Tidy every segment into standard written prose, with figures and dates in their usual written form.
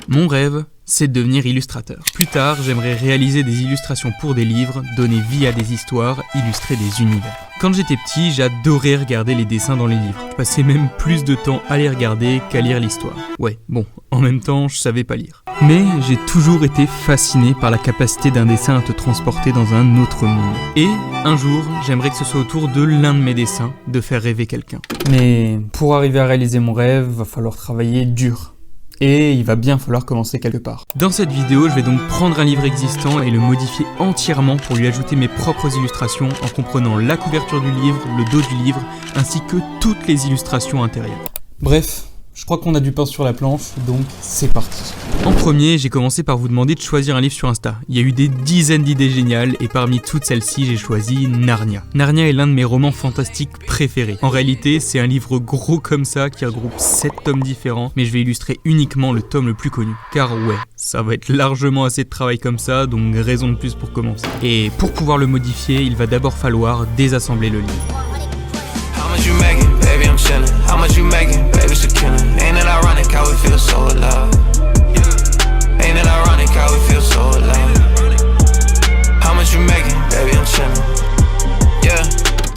Mon rêve, c'est de devenir illustrateur. Plus tard, j'aimerais réaliser des illustrations pour des livres, donner vie à des histoires, illustrer des univers. Quand j'étais petit, j'adorais regarder les dessins dans les livres. Je passais même plus de temps à les regarder qu'à lire l'histoire. Ouais, bon, en même temps, je savais pas lire. Mais j'ai toujours été fasciné par la capacité d'un dessin à te transporter dans un autre monde. Et, un jour, j'aimerais que ce soit au tour de l'un de mes dessins de faire rêver quelqu'un. Mais pour arriver à réaliser mon rêve, va falloir travailler dur. Et il va bien falloir commencer quelque part. Dans cette vidéo, je vais donc prendre un livre existant et le modifier entièrement pour lui ajouter mes propres illustrations en comprenant la couverture du livre, le dos du livre, ainsi que toutes les illustrations intérieures. Bref, je crois qu'on a du pain sur la planche, donc c'est parti. En premier, j'ai commencé par vous demander de choisir un livre sur Insta. Il y a eu des dizaines d'idées géniales et parmi toutes celles-ci, j'ai choisi Narnia. Narnia est l'un de mes romans fantastiques préférés. En réalité, c'est un livre gros comme ça qui regroupe 7 tomes différents, mais je vais illustrer uniquement le tome le plus connu. Car ouais, ça va être largement assez de travail comme ça, donc raison de plus pour commencer. Et pour pouvoir le modifier, il va d'abord falloir désassembler le livre. Baby, I'm chillin'. How much you making? Baby, it's a killin'. Ain't it ironic how we feel so alive? Ain't it ironic how we feel so alive? How much you making? Baby, I'm chillin'. Yeah.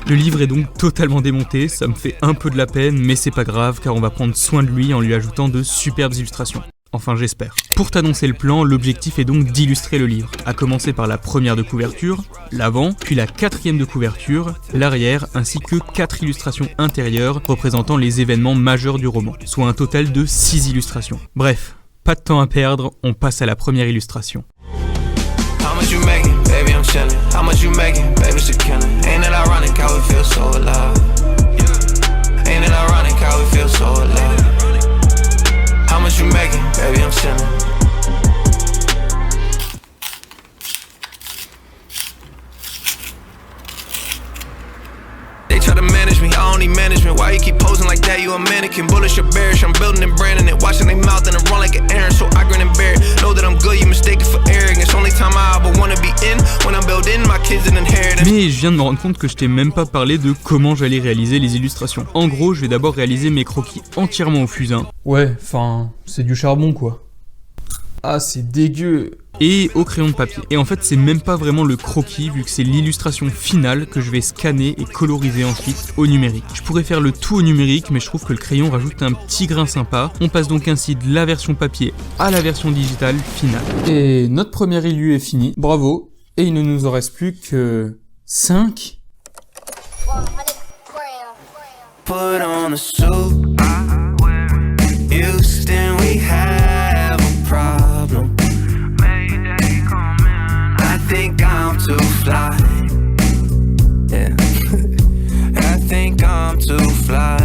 Le livre est donc totalement démonté, ça me fait un peu de la peine, mais c'est pas grave car on va prendre soin de lui en lui ajoutant de superbes illustrations. Enfin j'espère. Pour t'annoncer le plan, l'objectif est donc d'illustrer le livre, à commencer par la première de couverture, l'avant, puis la quatrième de couverture, l'arrière, ainsi que 4 illustrations intérieures représentant les événements majeurs du roman, soit un total de 6 illustrations. Bref, pas de temps à perdre, on passe à la première illustration. How much you making? Baby, I'm chillin'. How much you making? Baby, it's a killin'. Ain't it ironic how we feel so alive? Ain't it ironic how we feel so alive? How much you making? Baby, I'm chillin'. They try to manage me, I don't need management. Why you keep posing like that? You a mannequin. Bullish or bearish, I'm building and branding it. Watching they mouth and it run like an errand. So I grin and bear it. Know that I'm good, you mistake it for arrogance. Only time I ever wanna be in when I'm building my kids an inheritance. Mais je viens de me rendre compte que je t'ai même pas parlé de comment j'allais réaliser les illustrations. En gros, je vais d'abord réaliser mes croquis entièrement au fusain. Ouais, enfin, c'est du charbon quoi. Ah, c'est dégueu. Et au crayon de papier. Et en fait, c'est même pas vraiment le croquis, vu que c'est l'illustration finale que je vais scanner et coloriser ensuite au numérique. Je pourrais faire le tout au numérique, mais je trouve que le crayon rajoute un petit grain sympa. On passe donc ainsi de la version papier à la version digitale finale. Et notre première illu est finie. Bravo. Et il ne nous en reste plus que 5. Put on a suit. Houston, we have a problem. I think I'm too fly. Yeah. I think I'm too fly.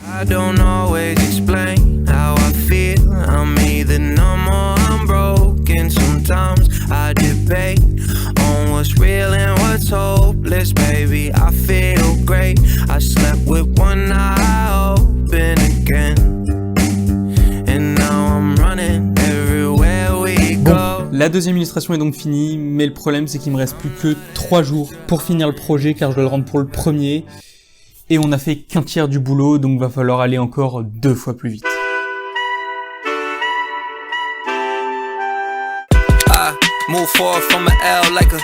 I don't always explain how I feel. I'm either numb or I'm broken. Sometimes I debate on what's real and what's hopeless, baby. I feel great. I slept with one eye open again, and now I'm running everywhere we go. Bon, la deuxième illustration est donc finie, mais le problème c'est qu'il me reste plus que 3 jours pour finir le projet car je dois le rendre pour le premier. Et on a fait qu'un tiers du boulot, donc va falloir aller encore 2 fois plus vite. I move forward from an L like a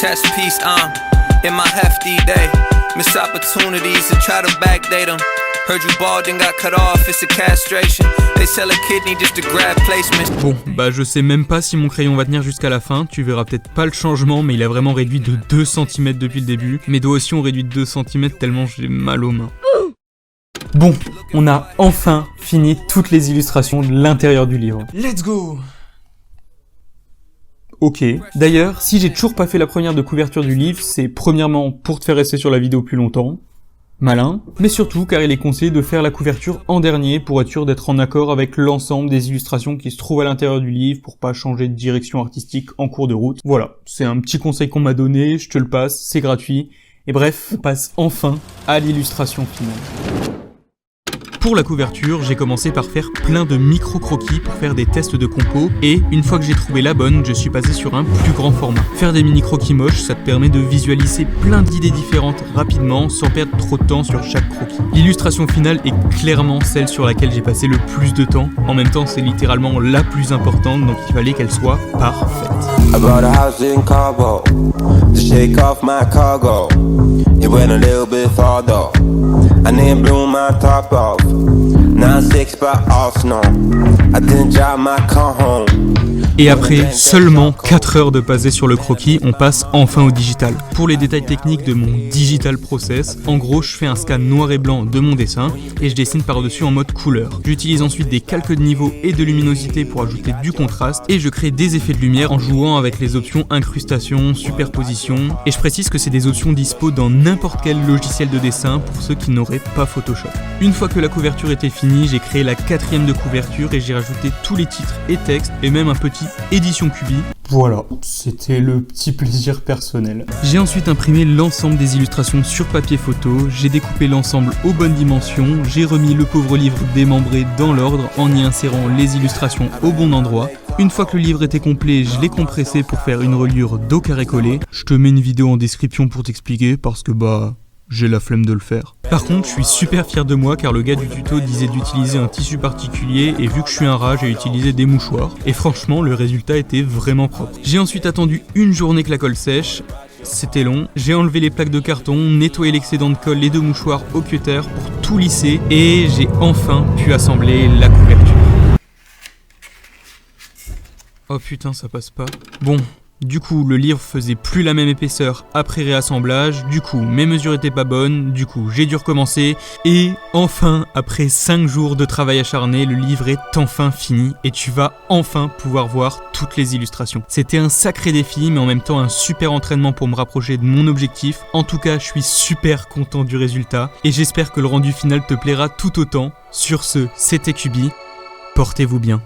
chess piece. In my hefty day, miss opportunities to try to backdate them. Heard you bald and got cut off, it's a castration. They sell a kidney just to grab placement. Bon, bah je sais même pas si mon crayon va tenir jusqu'à la fin, tu verras peut-être pas le changement, mais il a vraiment réduit de 2 cm depuis le début. Mes doigts aussi ont réduit de 2 cm tellement j'ai mal aux mains. Bon, on a enfin fini toutes les illustrations de l'intérieur du livre. Let's go! Ok. D'ailleurs, si j'ai toujours pas fait la première de couverture du livre, c'est premièrement pour te faire rester sur la vidéo plus longtemps. Malin, mais surtout car il est conseillé de faire la couverture en dernier pour être sûr d'être en accord avec l'ensemble des illustrations qui se trouvent à l'intérieur du livre pour pas changer de direction artistique en cours de route. Voilà, c'est un petit conseil qu'on m'a donné, je te le passe, c'est gratuit. Et bref, on passe enfin à l'illustration finale. Pour la couverture, j'ai commencé par faire plein de micro-croquis pour faire des tests de compo et une fois que j'ai trouvé la bonne, je suis passé sur un plus grand format. Faire des mini-croquis moches, ça te permet de visualiser plein d'idées différentes rapidement sans perdre trop de temps sur chaque croquis. L'illustration finale est clairement celle sur laquelle j'ai passé le plus de temps. En même temps, c'est littéralement la plus importante, donc il fallait qu'elle soit parfaite. I bought a house in Cabo to shake off my cargo. It went a little bit far though. I didn't blow my top off. Now 6 by Arsenal. I didn't drive my car home. Et après seulement 4 heures de passer sur le croquis, on passe enfin au digital. Pour les détails techniques de mon digital process, en gros je fais un scan noir et blanc de mon dessin et je dessine par-dessus en mode couleur. J'utilise ensuite des calques de niveau et de luminosité pour ajouter du contraste et je crée des effets de lumière en jouant avec les options incrustation, superposition. Et je précise que c'est des options dispo dans n'importe quel logiciel de dessin pour ceux qui n'auraient pas Photoshop. Une fois que la couverture était finie, j'ai créé la 4e de couverture et j'ai rajouté tous les titres et textes et même un petit édition Cubi. Voilà, c'était le petit plaisir personnel. J'ai ensuite imprimé l'ensemble des illustrations sur papier photo, j'ai découpé l'ensemble aux bonnes dimensions, j'ai remis le pauvre livre démembré dans l'ordre en y insérant les illustrations au bon endroit. Une fois que le livre était complet, je l'ai compressé pour faire une reliure dos carré collé. Je te mets une vidéo en description pour t'expliquer parce que j'ai la flemme de le faire. Par contre, je suis super fier de moi car le gars du tuto disait d'utiliser un tissu particulier et vu que je suis un rat, j'ai utilisé des mouchoirs. Et franchement, le résultat était vraiment propre. J'ai ensuite attendu une journée que la colle sèche. C'était long. J'ai enlevé les plaques de carton, nettoyé l'excédent de colle, les 2 mouchoirs au cutter pour tout lisser et j'ai enfin pu assembler la couverture. Oh putain, ça passe pas. Bon. Du coup, le livre faisait plus la même épaisseur après réassemblage, du coup, mes mesures étaient pas bonnes, du coup, j'ai dû recommencer, et enfin, après 5 jours de travail acharné, le livre est enfin fini, et tu vas enfin pouvoir voir toutes les illustrations. C'était un sacré défi, mais en même temps un super entraînement pour me rapprocher de mon objectif. En tout cas, je suis super content du résultat, et j'espère que le rendu final te plaira tout autant. Sur ce, c'était Cubi, portez-vous bien.